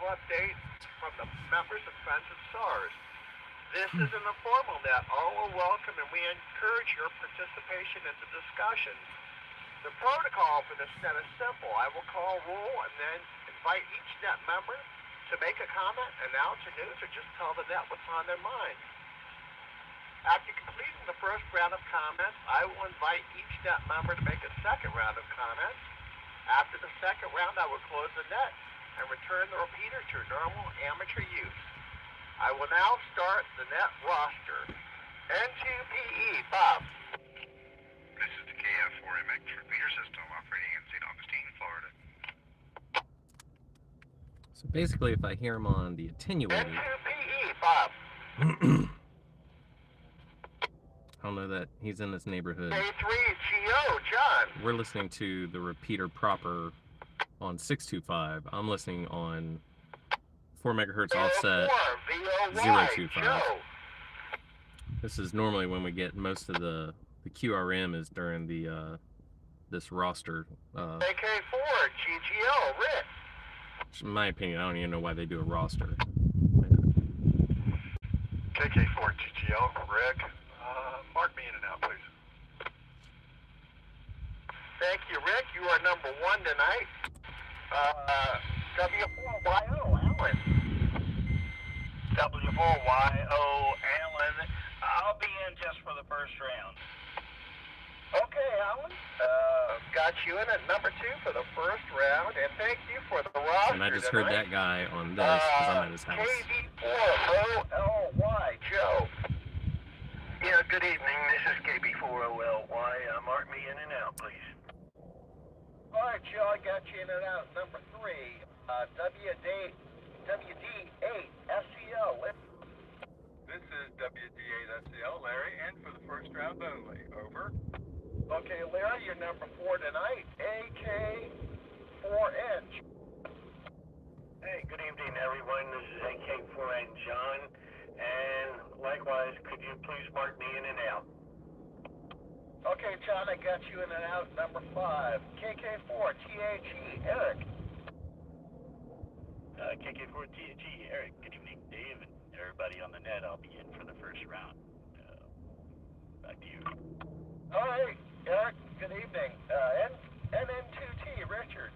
local update from the members of Friends of SARS. This is an informal net. All are welcome, and we encourage your participation in the discussion. The protocol for this net is simple. I will call roll and then invite each net member to make a comment, announce a news, or just tell the net what's on their mind. After completing the first round of comments, I will invite each net member to make a second round of comments. After the second round, I will close the net and return the repeater to normal amateur use. I will now start the net roster. N2PE, Bob. This is the KF4MX repeater system operating in St. Augustine, Florida. So basically, if I hear him on the attenuated, N2PE, Bob. I don't know that he's in this neighborhood. K3GO, John. We're listening to the repeater proper on 625. I'm listening on 4 megahertz offset 025. Joe. This is normally when we get most of the QRM is during the this roster. AK4 GGO, Rick. In my opinion, I don't even know why they do a roster. KK4 GGL, Rick. Mark me in and out, please. Thank you, Rick. You are number one tonight. W4YO, Alan. W4YO, Alan. I'll be in just for the first round. Okay, Alan. Got you in at number two for the first round, and thank you for the roster. And I just heard that guy on this because I'm at his house. KB4OLY, Joe. Yeah, good evening. This is KB4OLY. Mark me in and out, please. All right, Joe, I got you in and out. Number three, WD8SCL. This is WD8SCL, Larry, and for the first round only. Over. Okay, Larry, you're number four tonight. AK4N. Hey, good evening, everyone. This is AK4N John. And likewise, could you please mark me in and out? Okay, John, I got you in and out. Number five, KK4THE, Eric. KK4THE, Eric. Good evening, Dave, and everybody on the net. I'll be in for the first round. Back to you. All right, Eric, good evening. NN2T, Richard.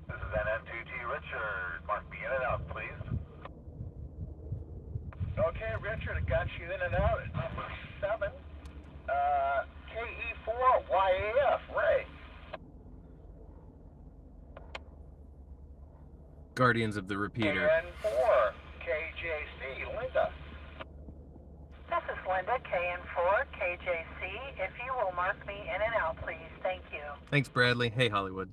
This is NN2T Richard. Mark me in and out, please. Okay, Richard, I got you in and out at number seven. KE4YAF, Ray. Guardians of the repeater. KN4, KJC, Linda. This is Linda, KN4, KJC. If you will mark me in and out, please. Thank you. Thanks, Bradley. Hey, Hollywood.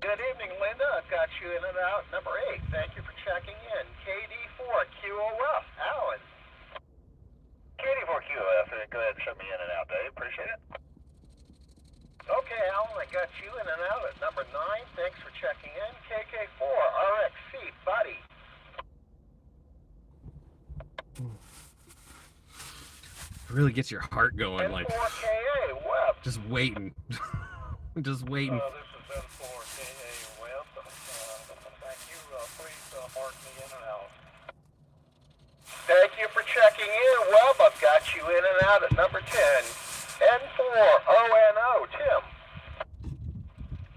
Good evening, Linda. I've got you in and out. Number eight, thank you for checking in. KD4QOF, Alan. KD4QOF, go ahead and shut me in and out, Dave. Appreciate it. Okay, Alan, I got you in and out at number nine. Thanks for checking in. KK4RXC, Buddy. Really gets your heart going, like N4KA, Web. just waiting. Just waiting. This is N4KA Web. Thank you. Please mark me in and out. Thank you for checking in, Web. I've got you in and out at number 10. N4ONO, Tim.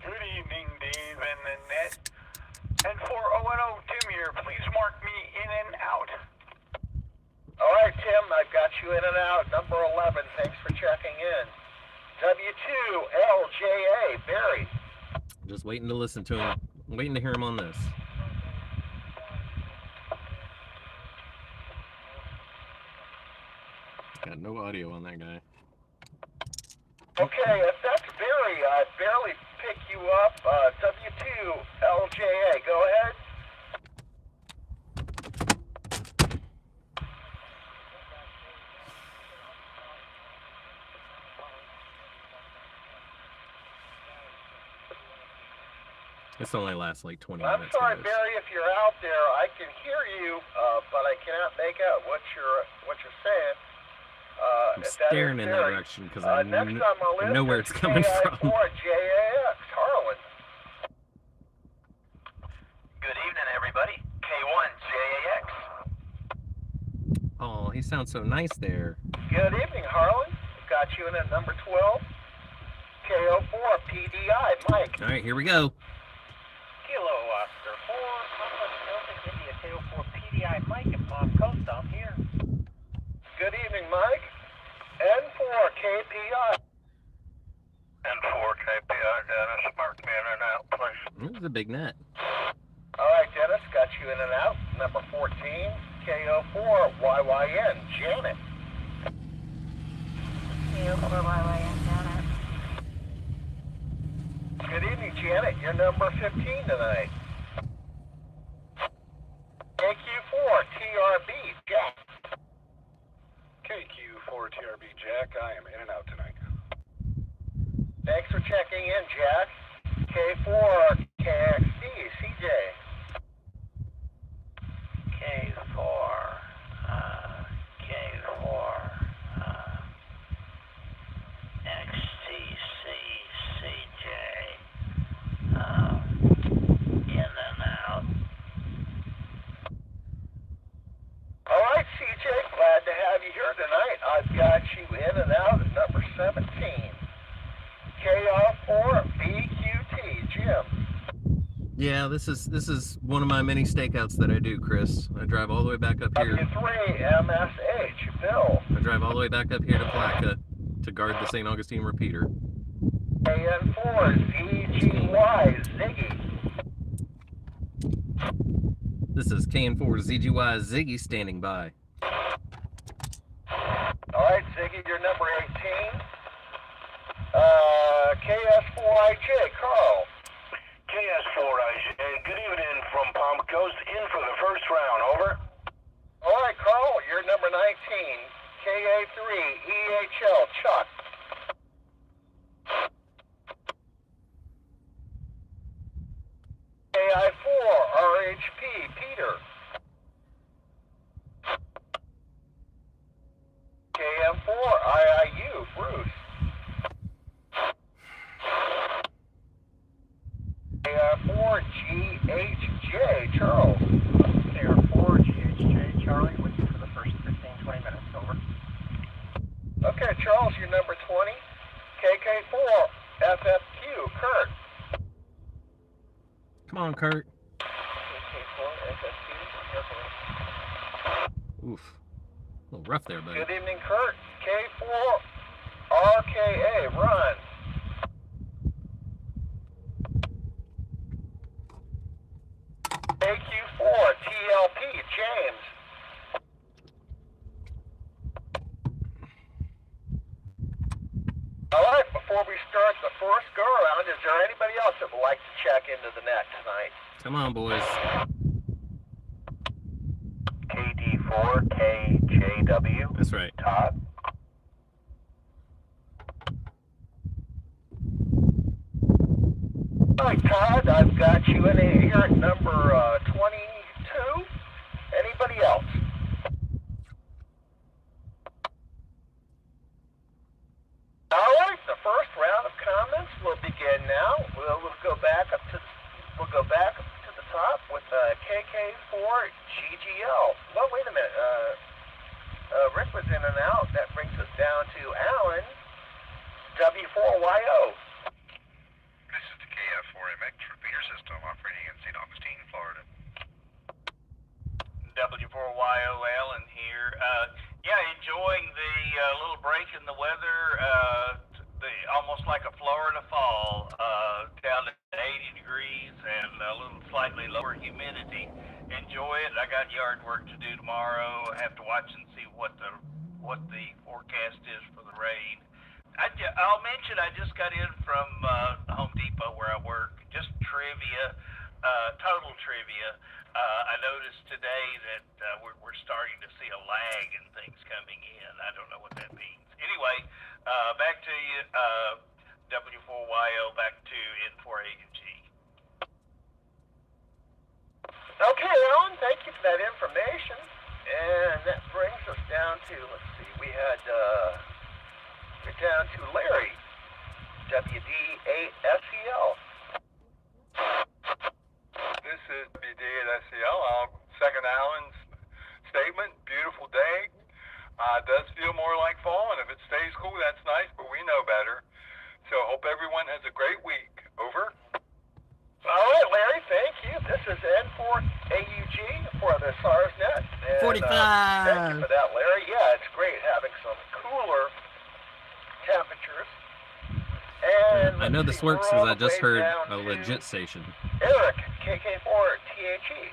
Good evening, Dave and the net. N4ONO, Tim here. Please mark me in and out. All right, Tim, I've got you in and out. Number 11, thanks for checking in. W2LJA, Barry. Just waiting to listen to him. Waiting to hear him on this. Got no audio on that guy. Okay, if that's Barry, I barely pick you up. W2LJA, go ahead. This only lasts like 20 I'm minutes. sorry, guys. Barry, if you're out there, I can hear you, but I cannot make out what you're saying. I'm staring in that direction because I know where it's coming from. JAX, Harlan. sound so nice there. Good evening, Harlan. Got you in at number 12. KO4 PDI, Mike. All right, here we go. Kilo Oscar 4, Papa Delta India KO4 PDI, Mike and Palm Coast, I'm here. Good evening, Mike. N4 KPI. N4 KPI, Dennis. Mark me in and out, please. This is a big net. All right, Dennis, got you in and out. Number 14, KO4 YYN, Janet. KO4 YYN, Janet. Good evening, Janet. You're number 15 tonight. KQ4 TRB, Jack. KQ4 TRB Jack, I am in and out tonight. Thanks for checking in, Jack. K4 KXD, CJ. K4, XTC, CJ, in and out. All right, CJ, glad to have you here tonight. I've got you in and out at number 17. KR4 BQT, Jim. Yeah, this is one of my many stakeouts that I do, Chris. I drive all the way back up here. W3 MSH, Bill. I drive all the way back up here to Placa to guard the St. Augustine repeater. KN4 ZGY, Ziggy. This is KN4 ZGY Ziggy standing by. All right, Ziggy, you're number 18. KS4IJ, Carl. KS4IJ, good evening from Palm Coast, in for the first round, over. All right, Carl, you're number 19. KA3 EHL, Chuck. KI4 RHP, Peter. KM4 IIU, Bruce. KR4 GHJ, Charles. KR4 GHJ, Charlie, with you for the first 15-20 minutes, over. Okay, Charles, you're number 20. KK4 FFQ, Kurt. Come on, Kurt. KK4 FFQ, Oof. A little rough there, buddy. Good evening, Kurt. K4 RKA, Ron. AQ4 TLP, James. All right, before we start the first go-around, is there anybody else that would like to check into the net tonight? Come on, boys. KD4 KJW, That's right. Todd. All right, Todd, I've got you in here at number 22. Anybody else? All right, the first round of comments will begin now. We'll go back up to the top with KK4 GGL. Well, wait a minute. Rick was in and out. That brings us down to Alan W4YO. This is the KF4MX repeater system operating in St. Augustine, Florida. W4YO Allen here. Yeah, enjoying the little break in the weather, almost like a Florida fall, down to 80 degrees and a little slightly lower humidity. Enjoy it. I got yard work to do tomorrow. I have to watch and see what the forecast is for the rain. I'll mention I just got in from Home Depot where I work. Just trivia, total trivia. I noticed today that we're starting to see a lag in things coming in. I don't know what that means. Anyway, back to you, W4YO, back to N4AG. Okay, Alan, thank you for that information. And that brings us down to, let's see, we're down to Larry, WD8SEL. This is WD at SEL. I'll second Alan's statement. Beautiful day. So hope everyone has a great week. Over. All right, Larry, thank you. This is N4AUG for the SARSnet. And, 45. Thank you for that, Larry. Yeah, it's great having some cooler temperatures. And I know let's this see, works we're because all I just the way heard down a to legit station. Eric, KK4THE.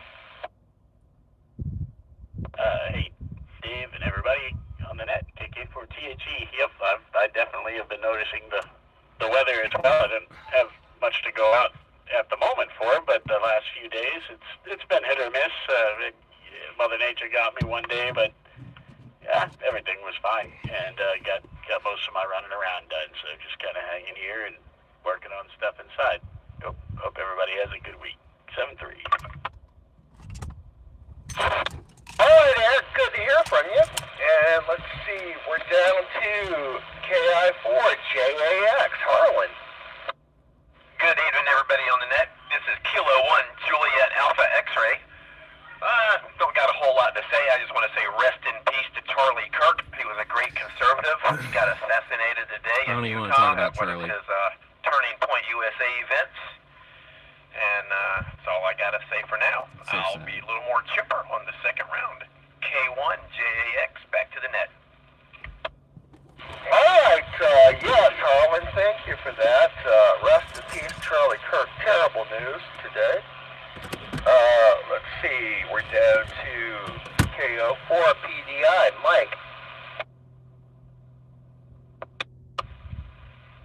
Hey, Dave and everybody on the net, KK4THE. Yep, I definitely have been noticing the weather as well. I didn't have much to go out at the moment for, but the last few days it's been hit or miss. Mother Nature got me one day, but yeah, everything was fine, and got most of my running around done. So just kind of hanging here and working on stuff inside. Hope everybody has a good week. 7-3. All right, Eric, good to hear from you. And let's see, we're down to KI4JAX, Harlan. Good evening, everybody on the net. This is Kilo 1 Juliet Alpha X-Ray. Don't got a whole lot to say. I just want to say rest in peace to Charlie Kirk. He was a great conservative. He got assassinated today I don't in even want to talk Utah about at one of Charlie. his Turning Point USA events. And that's all I got to say for now. So I'll sad. be a little more chipper on the second round. K1JAX, back to the net. All right, yes, Harlan, thank you for that. Rest in peace, Charlie Kirk. Terrible news today. Let's see, we're down to KO4PDI, Mike.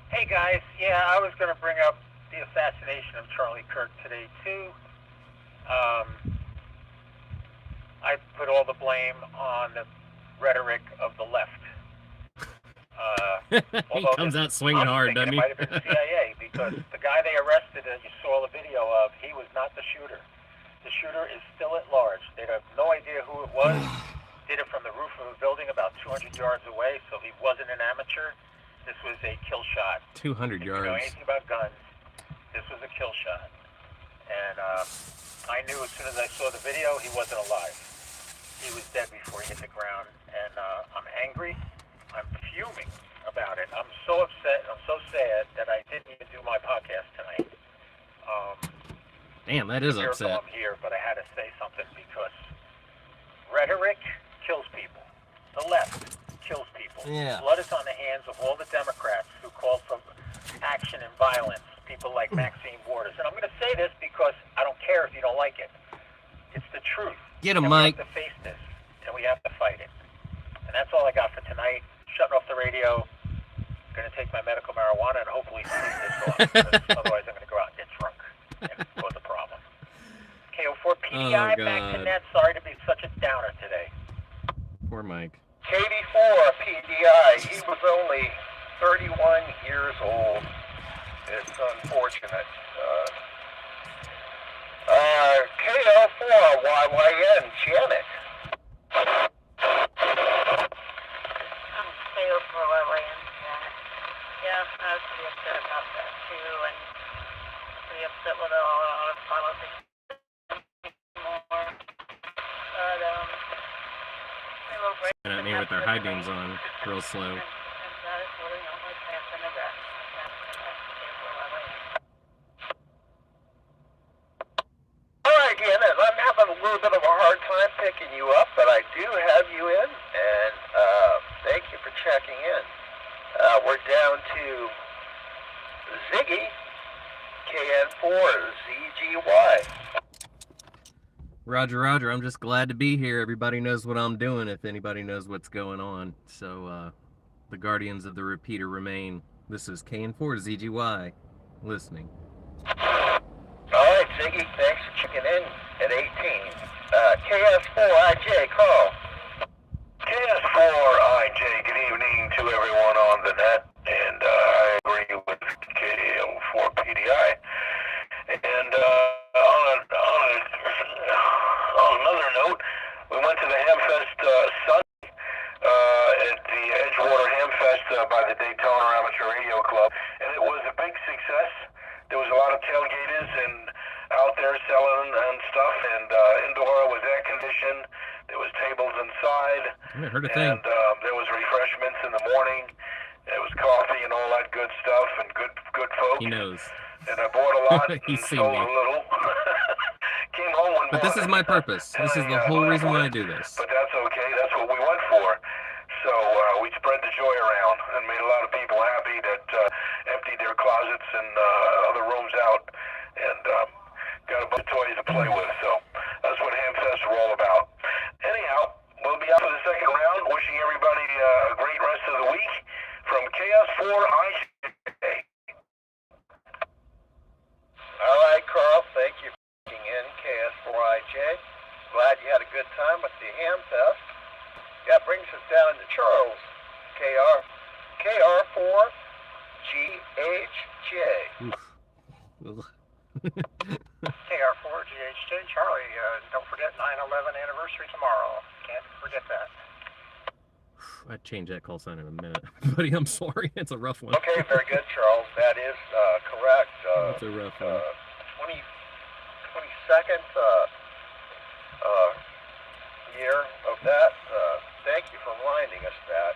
Hey guys, yeah, I was going to bring up the assassination of Charlie Kirk today too. I put all the blame on the rhetoric of the left. He comes out swinging I'm hard, thinking doesn't he? it might have been CIA because the guy they arrested that you saw the video of, he was not the shooter. The shooter is still at large. They have no idea who it was. Did it from the roof of a building about 200 yards away, so he wasn't an amateur. This was a kill shot. 200 If you know yards. anything about guns, this was a kill shot. And I knew as soon as I saw the video, he wasn't alive. He was dead before he hit the ground. And I'm angry. I'm fuming about it. I'm so upset. I'm so sad that I didn't even do my podcast tonight. Damn, that is Miracle upset. I'm here, but I had to say something because rhetoric kills people. The left kills people. Yeah. Blood is on the hands of all the Democrats who call for action and violence. People like Maxine Waters. And I'm going to say this because I don't care if you don't like it. It's the truth. Get him, and Mike. We have to face this, and we have to fight it. And that's all I got for tonight. Shutting off the radio. Going to take my medical marijuana and hopefully sleep this off. Because otherwise I'm going to go out and get drunk and cause a problem. KO4PDI, back to God. net. Sorry to be such a downer today. Poor Mike. KD4PDI, he was only 31 years old. It's unfortunate. KO4YYN, Janet. KO4YYN. Yeah, I was pretty upset about that too, and pretty upset with all the politics more. But they look great. And at me with their high beams on, real slow. And that is what I normally pass in the grass. All right, Janet, I'm having a little bit of a hard time picking you up, but I do have you in, and thank you for checking in. We're down to Ziggy, KN4ZGY. Roger, Roger. I'm just glad to be here. Everybody knows what I'm doing if anybody knows what's going on. So, the Guardians of the Repeater remain. This is KN4ZGY listening. All right, Ziggy, thanks for checking in at 18. KS4IJ, call. KS4IJ, good evening to everyone on the net, and I agree with KO4PDI. And on another note, we went to the Hamfest Sunday at the Edgewater Hamfest by the Daytona Amateur Radio Club, and it was a big success. There was a lot of tailgaters and out there selling and stuff, and indoor was air conditioned. There was tables inside, I haven't heard a thing. and there was refreshments in the morning. It was coffee and all that good stuff and good folks. He knows. And I bought a lot and He's seen sold me. a little. Came home one But this is my purpose. This is the whole reason why I do this. But that's okay. That's what we went for. So we spread the joy around and made a lot of people happy that emptied their closets and other rooms out and got a bunch of toys to play with. So that's what Hamfests are all about. Anyhow, we'll be out for the second round. Wishing everybody a great rest of the week from KS4IJ. All right, Carl, thank you for being in KS4IJ. Glad you had a good time with the Hamfest. That brings us down to Charles, KR4GHJ. KR4GHJ, Charlie, don't forget 9/11 anniversary tomorrow. Can't forget that. I'd change that call sign in a minute. Buddy, I'm sorry. It's a rough one. Okay, very good, Charles. That is correct. It's a rough one. 22nd year of that. Thank you for reminding us that.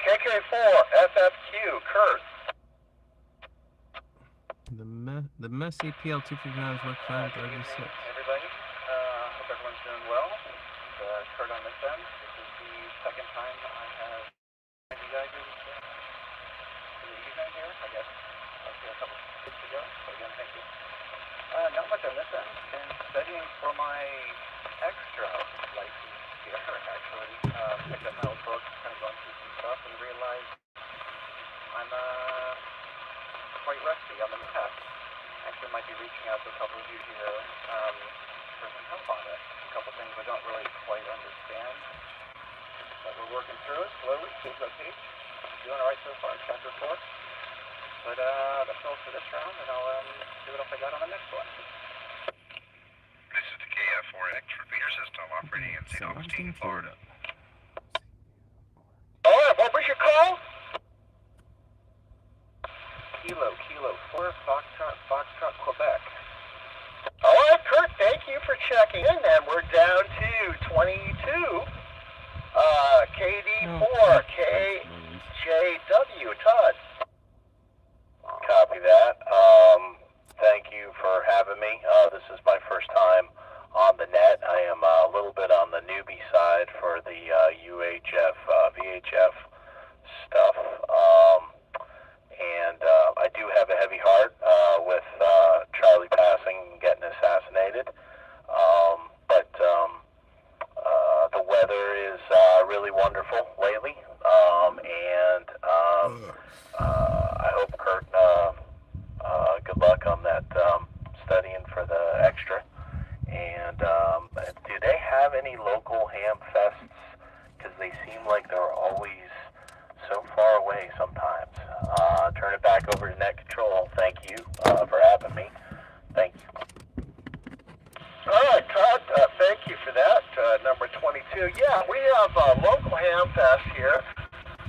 KK4FFQ, Kurt. The messy PL259 is worth 536. Everybody, hope everyone's doing well. Kurt on this end. This is the second time I have had you guys here. I guess I see a couple of weeks ago. So again, thank you. Not much on this end. Been studying for my extra license here, actually. Picked up my old book, kind of going through some stuff, and realized I'm quite rusty on the test. Actually, might be reaching out to a couple of you here for some help on it. A couple things I don't really quite understand, but we're working through it slowly. Seems okay. Doing all right so far. Chapter 4. But that's all for this round, and I'll see what else I got on the next one. This is the KF4X repeater system operating in St. Augustine, Florida. All right, what was your call? Kilo 4 Foxtrot, Quebec. All right, Kurt, thank you for checking in, and we're down to 22. KD4, KJW, Todd. Copy that. Thank you for having me. This is my first time on the net. I am a little bit on the newbie side for the UHF, VHF stuff. And I do have a heavy heart with Charlie passing and getting assassinated. But the weather is really wonderful lately. I hope Kurt, good luck on that studying for the extra. And do they have any local ham fests? Because they seem like they're always so far away sometimes. Turn it back over to Net Control. Thank you for having me. Thank you. All right, Todd, thank you for that. Number 22. Yeah, we have a local ham fest here.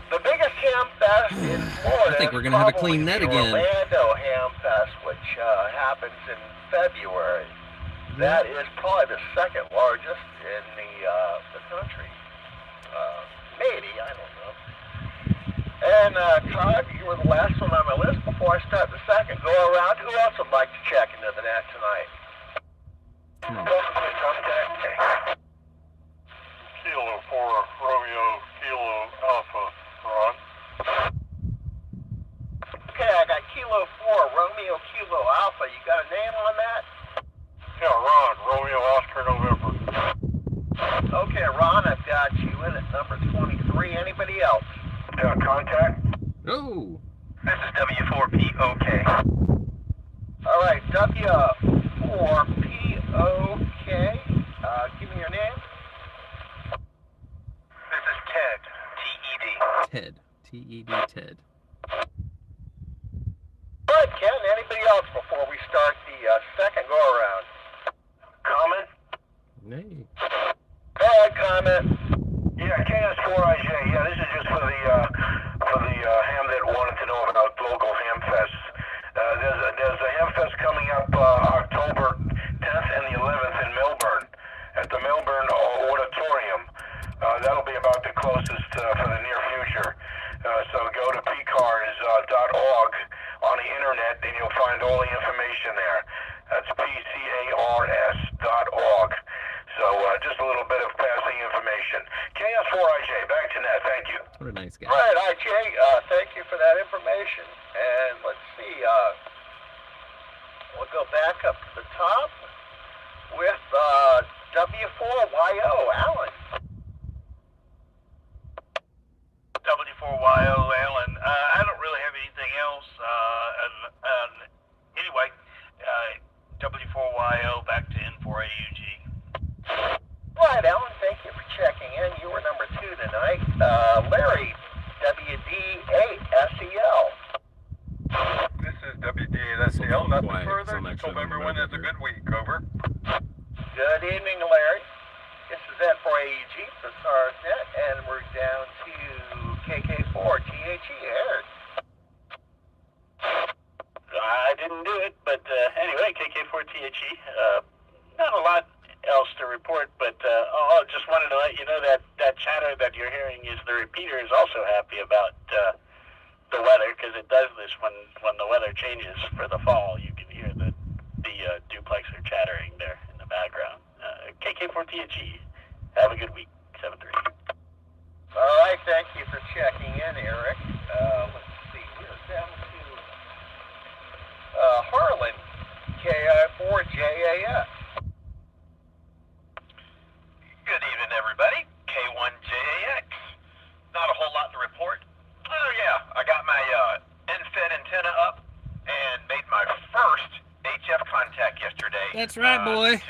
The biggest ham fest in Florida. I think we're going to have a clean net again. Orlando Ham Fest, which happens in February. That is probably the second largest in the country. Maybe, I don't know. And Todd, you were the last one on my list. Before I start the second go around, who else would like to check into the net tonight? Come on. Kilo 4 Romeo Kilo Alpha, Ron. Okay, I got Kilo 4 Romeo Kilo Alpha. You got a name on that? Yeah, Ron, Romeo Oscar November. Okay, Ron, I've got you in at number 23. Anybody else? Yeah, contact. Oh! This is W4POK. All right, W4POK. Give me your name. This is Ted, TED. Ted. T-E-D, Ted. All right, Ken, anybody else before we start the second go-around? Comment? Nay. Go ahead, comment. Yeah, KS4IJ. Yeah, this is just for the ham that wanted to know about local ham fests. There's a ham fest coming up October 10th and the 11th in Melbourne at the Melbourne Auditorium. That'll be about the closest for the near future. .org on the internet, and you'll find all the information there. That's PCARS.org. So just a little bit of passing information. KS4IJ, back to net. Thank you. What a nice guy. Right, IJ, thank you for that information. And let's see, we'll go back up to the top with W4YO, Alan. W4YO, Alan. I don't really have anything else. Anyway, W4YO back to N4AUG. Right, Alan, thank you for checking in. You were number 2 tonight. Larry, WD8SEL. This is WD8SEL. Nothing Quiet, so further. I'm Just actually hope everyone on has the a good week. Over. Good evening, Larry. This is N4AUG for SARSNet, and we're down to KK4 THE. Eric. I didn't do it, but anyway, KK4THE. Not a lot else to report, but I just wanted to let you know that that chatter that you're hearing is the repeater is also happy about the weather, because it does this when the weather changes for the fall. You can hear the duplexer chattering there in the background. KK4THE. Have a good week. 7-3. All right, thank you for checking in, Eric. Let's see, we're down to Harlan, KI4JAS. Good evening, everybody. K1JAX. Not a whole lot to report. Oh, yeah, I got my NFED antenna up and made my first HF contact yesterday. That's right, boy. To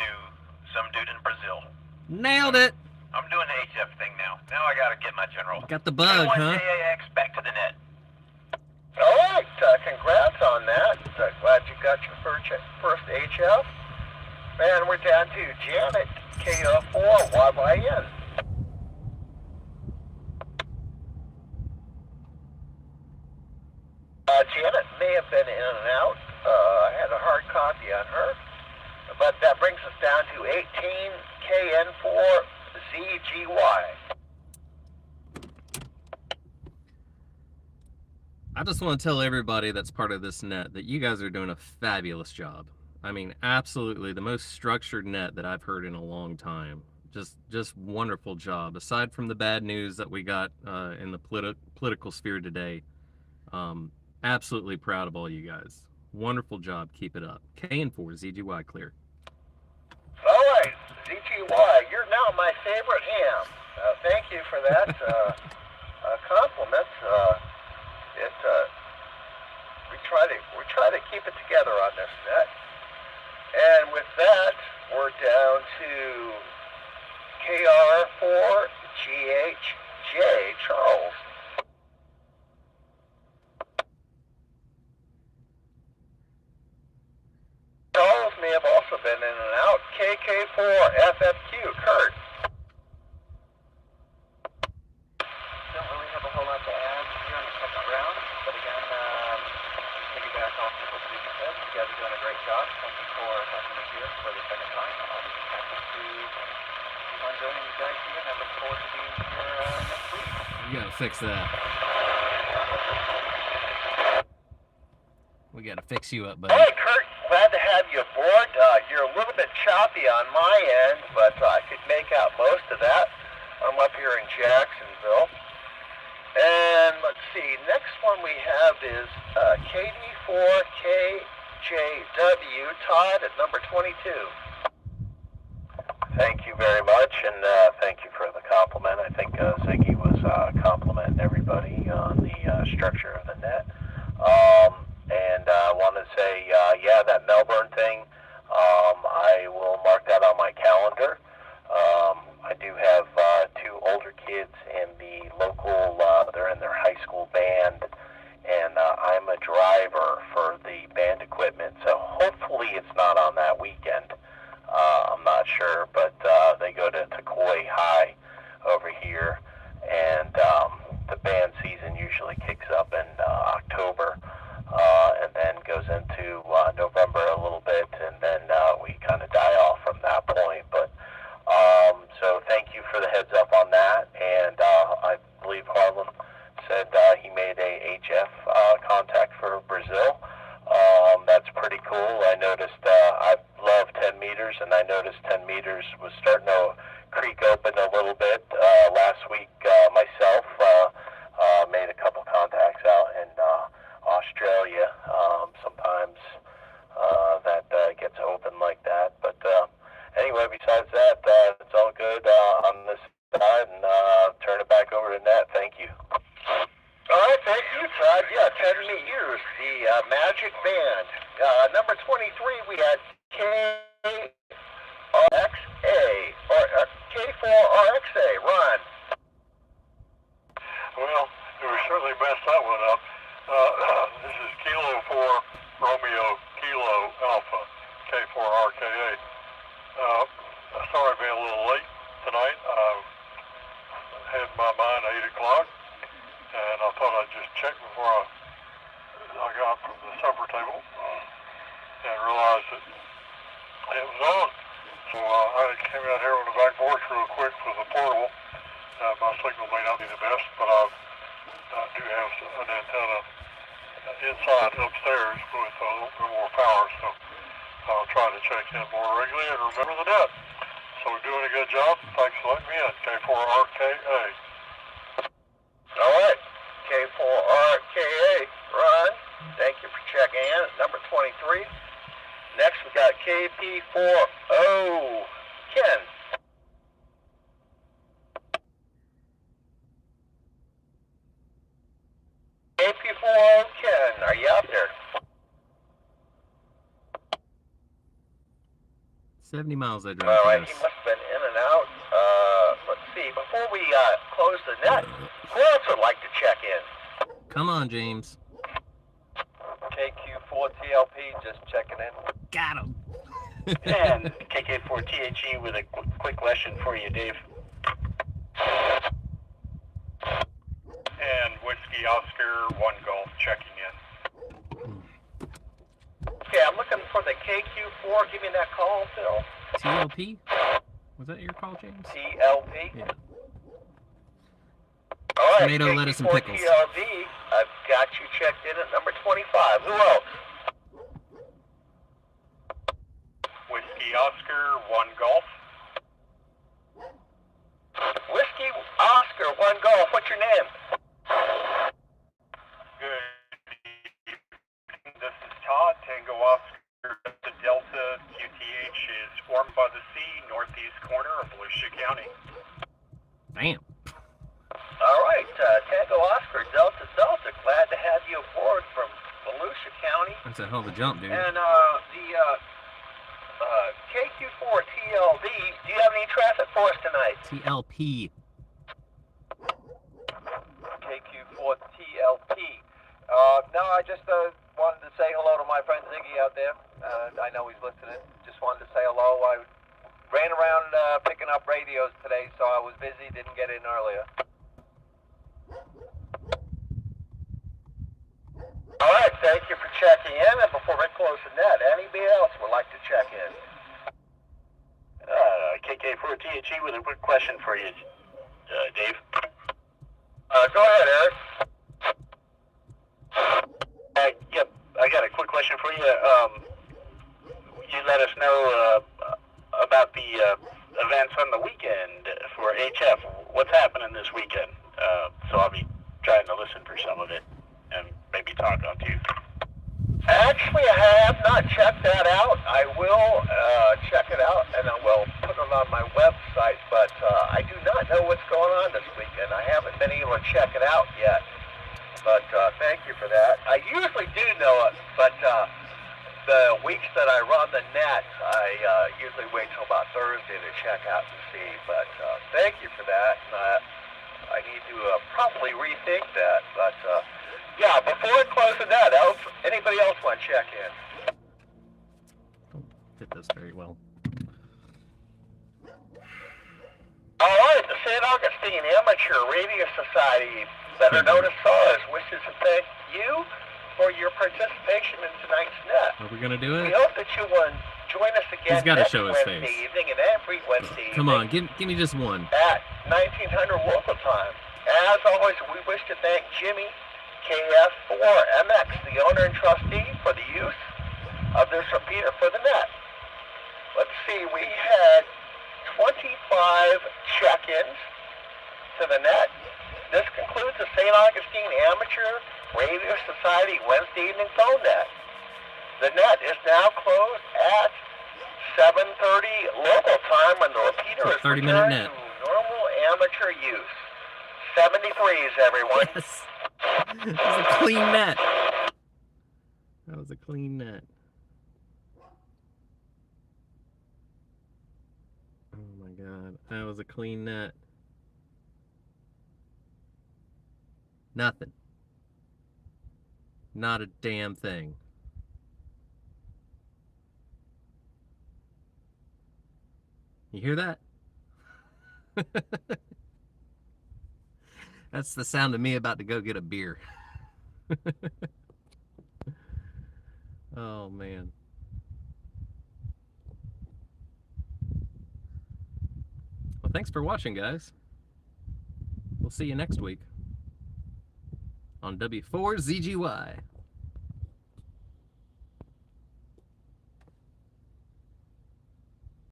some dude in Brazil. Nailed it. I'm doing the HF thing now. Now I got to get my general. Got the bug, huh? K1JAX, back to the net. All right, congrats on that. Glad you got your first HF. And we're down to Janet, KO4YYN. Janet may have been in and out. I had a hard copy on her. But that brings us down to 18KN4ZGY. I just want to tell everybody that's part of this net that you guys are doing a fabulous job. I mean, absolutely the most structured net that I've heard in a long time. Just wonderful job. Aside from the bad news that we got in the political sphere today, absolutely proud of all you guys. Wonderful job. Keep it up. KN4 ZGY clear. All right, ZGY, you're now my favorite ham. Thank you for that compliment. We try to keep it together on this net. And with that, we're down to KR4GHJ Charles. Charles may have also been in and out. KK4FFQ Kurt. Don't really have a whole lot to add here in the second round, but again, piggyback off of what Susie said. You guys are doing a great job. Thank you for having me here for the second time. I'll be happy to keep on joining you guys here, and I look forward to being here next week. You gotta fix that. We gotta fix you up, buddy. Hey, Kurt, glad to have you aboard. You're a little bit choppy on my end, but I could make out most of that. I'm up here in Jacksonville. And let's see, next one we have is KD4KJW, Todd at number 22. Thank you very much, and thank you for the compliment. I think Ziggy was complimenting everybody on the structure of the net. And I want to say, yeah, that Melbourne thing, I will mark that on my calendar. I do have 2 older kids in the local, they're in their high school band, and I'm a driver for the band equipment, so hopefully it's not on that weekend. I'm not sure, but they go to Coy High over here, and the band season usually kicks up in October. Pardon me, use the Magic Band. Number 23, we had K4RXA, or K4RXA. Ron. Well, we certainly messed that one up. This is Kilo 4 Romeo Kilo Alpha, K4RKA. Sorry being a little late tonight. I had in my mind 8 o'clock, and I thought I'd just check before I got from the supper table and realized that it was on. So I came out here on the back porch real quick with a portable. My signal may not be the best, but I do have an antenna inside upstairs with a little bit more power, so I'll try to check in more regularly and remember the net. So we're doing a good job. Thanks for letting me in. K4RKA. All right. K4RKA. Ron, thank you for checking in at number 23. Next, we got KP4O. Ken. KP4O Ken, are you out there? 70 miles I drive. All right, he must have been in and out. Let's see. Before we close the net, who else would like to check in? Come on, James. KQ4TLP, just checking in. Got him. And KK4THE with a quick question for you, Dave. And Whiskey Oscar 1 Golf checking in. Okay, I'm looking for the KQ4. Give me that call, Phil. TLP? Was that your call, James? TLP? Yeah. All right, Tomato, lettuce, and KQ4 pickles. TLV, I've got you checked in at number 25. Who else? Whiskey Oscar 1 Golf. Whiskey Oscar 1 Golf. What's your name? Good. This is Todd. Tango Oscar Delta QTH is formed by the sea, northeast corner of Volusia County. Bam. All right, Tango Oscar Delta Delta. Glad to have you aboard from Volusia County. That's a hell of a jump, dude. And the KQ4 TLV, do you have any traffic for us tonight? TLP. KQ4 TLP. No, I just wanted to say hello to my friend Ziggy out there. I know he's listening. Just wanted to say hello. I ran around picking up radios today, so I was busy, didn't get in earlier. All right, thank you for checking in. And before we close the net, anybody else would like to check in? KK4THE with a quick question for you, Dave. Go ahead, Eric. Yep, I got a quick question for you. You let us know about the events on the weekend for HF. What's happening this weekend? So I'll be trying to listen for some of it and maybe talk on too. Actually, I have not checked that out. I will check it out, and I will put it on my website, but I do not know what's going on this weekend. I haven't been able to check it out yet, but thank you for that. I usually do know it, but the weeks that I run the net, I usually wait till about Thursday to check out and see, but thank you for that. I need to probably rethink that, but yeah, before I close the net, anybody else want to check in? Don't fit this very well. All right, the St. Augustine Amateur Radio Society, better known as SARS, wishes to thank you for your participation in tonight's net. Are we gonna do We it? hope that you will join us again He's gotta next show his Wednesday face. evening and every Wednesday Come on, evening give me just one. at 1900 local time. As always, we wish to thank Jimmy KF4MX, the owner and trustee, for the use of this repeater for the net. Let's see, we had 25 check-ins to the net. This concludes the St. Augustine Amateur Radio Society Wednesday evening phone net. The net is now closed at 7:30 local time when the repeater is 30-minute returned net. to normal amateur use. 73s, everyone. Yes. That was a clean net. That was a clean net. Oh my God, that was a clean net. Nothing. Not a damn thing. You hear that? That's the sound of me about to go get a beer. Oh, man. Well, thanks for watching, guys. We'll see you next week on W4ZGY.